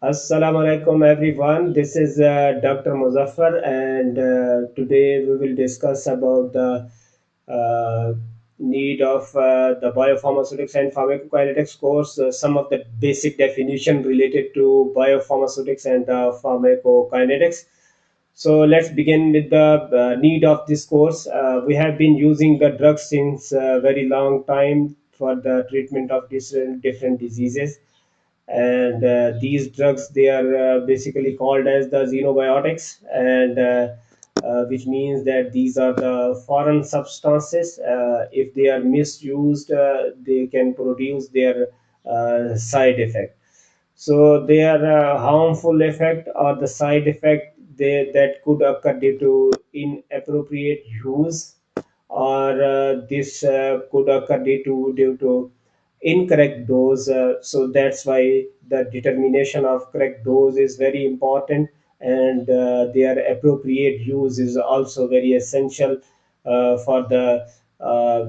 Assalamu alaikum everyone. This is Dr. Muzaffar, and today we will discuss about the uh, need of the biopharmaceutics and pharmacokinetics course, some of the basic definition related to biopharmaceutics and pharmacokinetics. So let's begin with the need of this course. We have been using the drugs since a very long time for the treatment of different diseases, and these drugs, they are basically called as the xenobiotics, and which means that these are the foreign substances. If they are misused, they can produce their side effect. So their harmful effect or the side effect that could occur due to inappropriate use, or this could occur due to incorrect dose. So that's why the determination of correct dose is very important, and their appropriate use is also very essential for the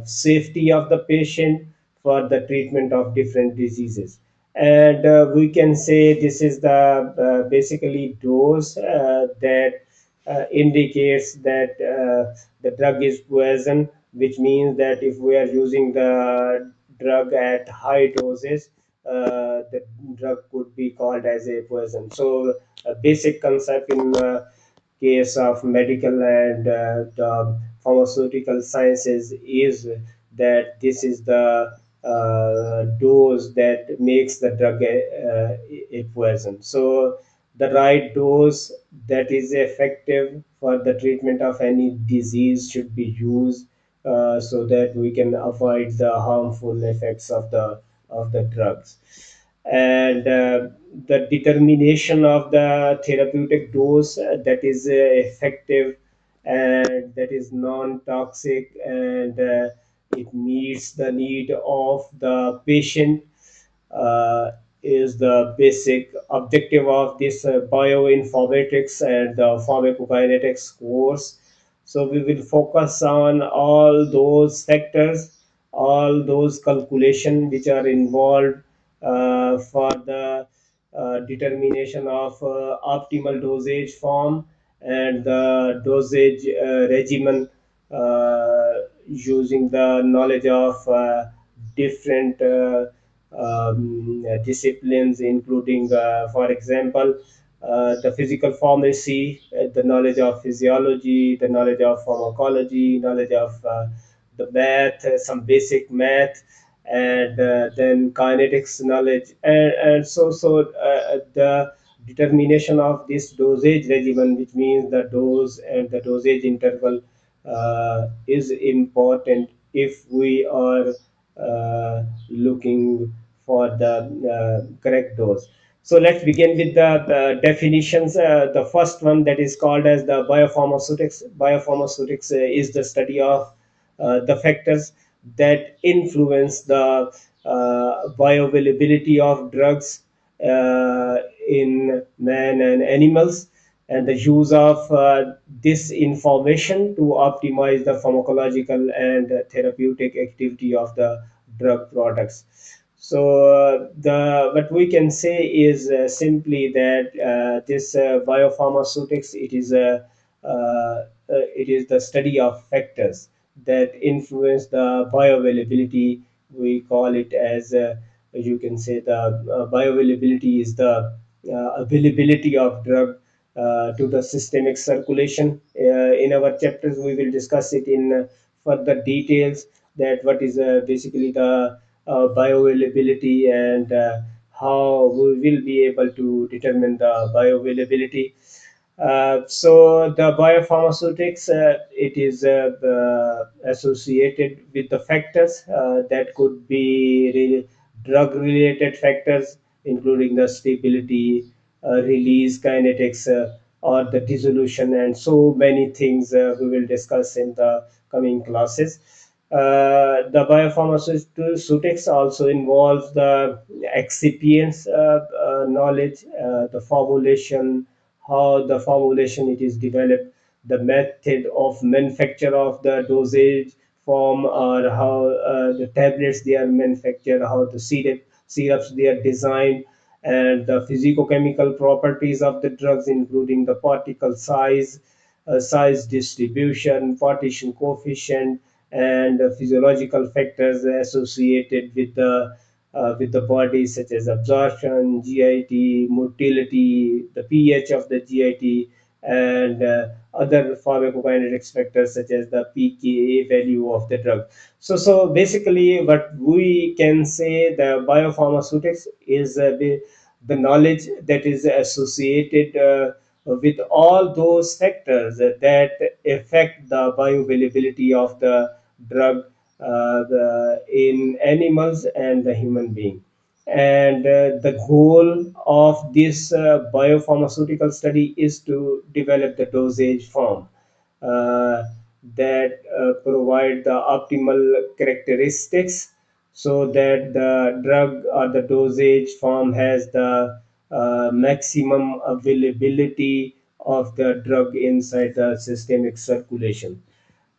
safety of the patient, for the treatment of different diseases. And we can say this is the basically dose that indicates that the drug is poison, which means that if we are using the drug at high doses, the drug could be called as a poison. So, a basic concept in case of medical and the pharmaceutical sciences is that this is the dose that makes the drug a poison. So, the right dose that is effective for the treatment of any disease should be used, so that we can avoid the harmful effects of the drugs. And the determination of the therapeutic dose that is effective and that is non-toxic, and it meets the need of the patient, uh, is the basic objective of this bioinformatics and pharmacokinetics course. So we will focus on all those factors, all those calculations which are involved for the determination of optimal dosage form and the dosage regimen, using the knowledge of different disciplines, including, for example, the physical pharmacy, the knowledge of physiology, the knowledge of pharmacology, knowledge of the math, some basic math, and then kinetics knowledge, and the determination of this dosage regimen, which means the dose and the dosage interval, is important if we are looking for the correct dose. So let's begin with the definitions. The first one, that is called as the biopharmaceutics. Biopharmaceutics is the study of the factors that influence the bioavailability of drugs in man and animals, and the use of this information to optimize the pharmacological and therapeutic activity of the drug products. So the what we can say is simply that this biopharmaceutics, it is the study of factors that influence the bioavailability. We call it as you can say the bioavailability is the availability of drug to the systemic circulation. In our chapters, we will discuss it in further details, that what is basically the bioavailability, and how we will be able to determine the bioavailability. So the biopharmaceutics, it is associated with the factors that could be really drug related factors, including the stability, release kinetics, or the dissolution, and so many things we will discuss in the coming classes. The biopharmaceutics also involves the excipients knowledge, the formulation, how the formulation it is developed, the method of manufacture of the dosage form, or how the tablets they are manufactured, how the syrups they are designed, and the physicochemical properties of the drugs, including the particle size, size distribution, partition coefficient, and physiological factors associated with the body, such as absorption, GIT, motility, the pH of the GIT, and other pharmacokinetics factors such as the pKa value of the drug. So basically, what we can say, the biopharmaceutics is the knowledge that is associated with all those factors that affect the bioavailability of the drug in animals and the human being. And the goal of this biopharmaceutical study is to develop the dosage form uh, that provide the optimal characteristics, so that the drug or the dosage form has the maximum availability of the drug inside the systemic circulation.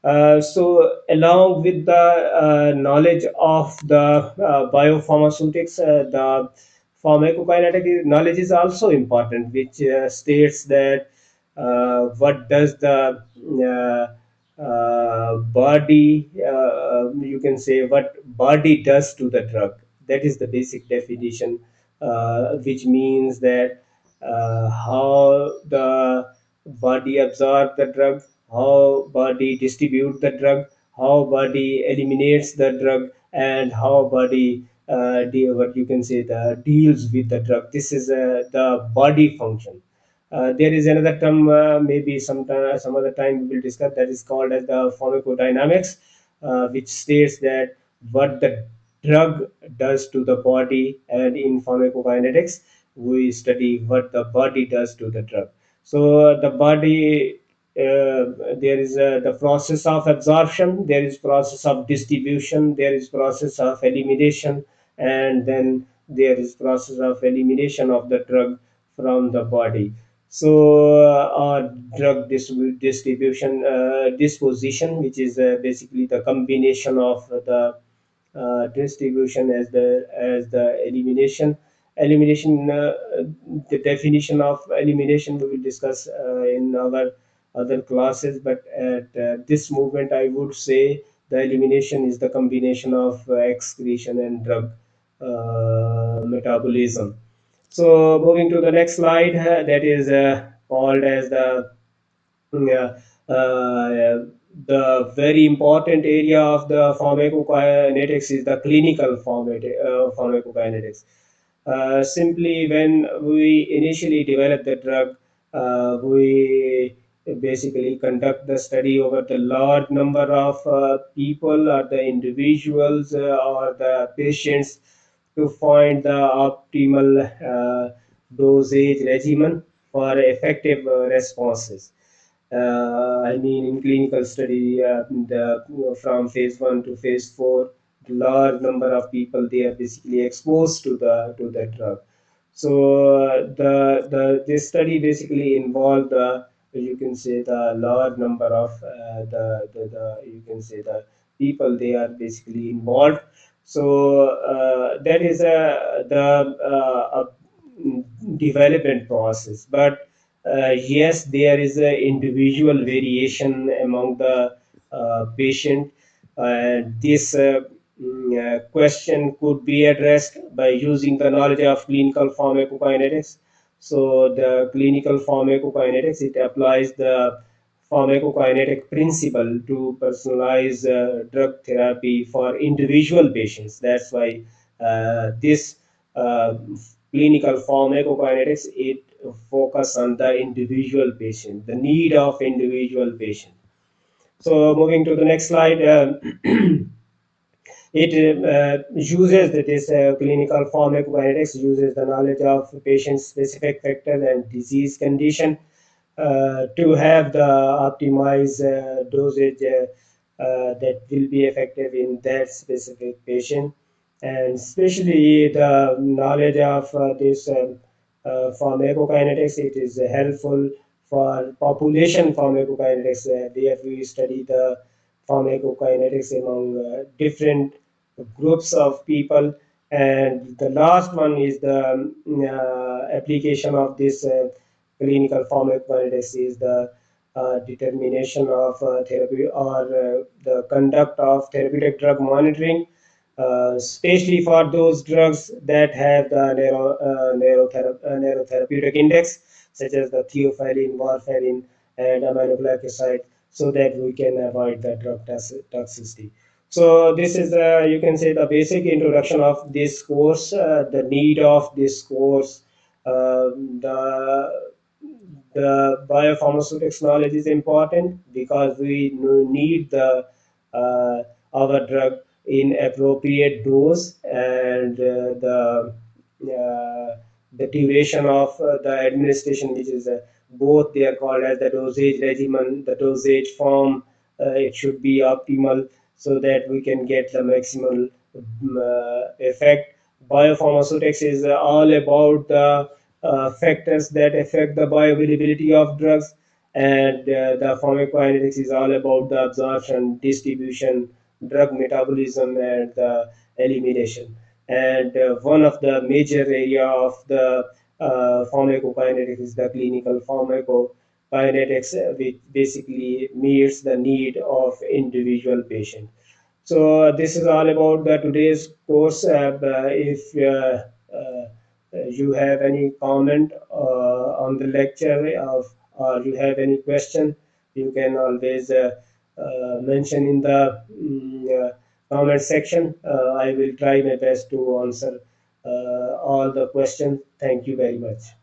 So, along with the knowledge of the biopharmaceutics, the pharmacokinetic knowledge is also important, which states that what does the body, you can say, what body does to the drug. That is the basic definition, which means that how the body absorb the drug, how body distribute the drug, how body eliminates the drug, and how body what you can say, the deals with the drug. This is the body function. There is another term, maybe some other time we will discuss, that is called as the pharmacodynamics, which states that what the drug does to the body, and in pharmacokinetics we study what the body does to the drug. So the body, there is the process of absorption, there is process of distribution, there is process of elimination, and then there is process of elimination of the drug from the body. So drug distribution, disposition, which is basically the combination of the distribution as the elimination. The definition of elimination we will discuss in our other classes, but at this moment I would say the elimination is the combination of excretion and drug metabolism. So moving to the next slide, that is called as yeah, the very important area of the pharmacokinetics is the clinical pharmacokinetics. Simply, when we initially develop the drug, we basically conduct the study over the large number of people, or the individuals, or the patients, to find the optimal dosage regimen for effective responses. I mean, in clinical study, from phase one to phase four, large number of people, they are basically exposed to the drug. So the this study basically involved you can say the large number of the you can say the people, they are basically involved. So that is a development process, but yes, there is a individual variation among the patient. This question could be addressed by using the knowledge of clinical pharmacokinetics. So the clinical pharmacokinetics, it applies the pharmacokinetic principle to personalize drug therapy for individual patients. That's why this uh, clinical pharmacokinetics, it focus on the individual patient, the need of individual patient. So moving to the next slide, it uses this clinical pharmacokinetics uses the knowledge of patient specific factors and disease condition to have the optimized dosage that will be effective in that specific patient. And especially the knowledge of this pharmacokinetics, it is helpful for population pharmacokinetics, where we study the pharmacokinetics among different groups of people, And the last one is the application of this clinical pharmacokinetics is the determination of therapy or the conduct of therapeutic drug monitoring, especially for those drugs that have the narrow therapeutic index, such as the theophylline, warfarin, and aminoglycoside, so that we can avoid the drug toxicity. So this is, you can say, the basic introduction of this course, the need of this course, the biopharmaceutics knowledge is important because we need the our drug in appropriate dose, and the duration of the administration, which is both they are called as the dosage regimen, the dosage form. It should be optimal so that we can get the maximal effect. Biopharmaceutics is all about the factors that affect the bioavailability of drugs, and the pharmacokinetics is all about the absorption, distribution, drug metabolism, and the elimination. And one of the major area of the pharmacokinetics is the clinical pharmacokinetics, which basically meets the need of individual patient. So this is all about the today's course. If you have any comment on the lecture, or you have any question, you can always mention in the comment section. I will try my best to answer all the questions. Thank you very much.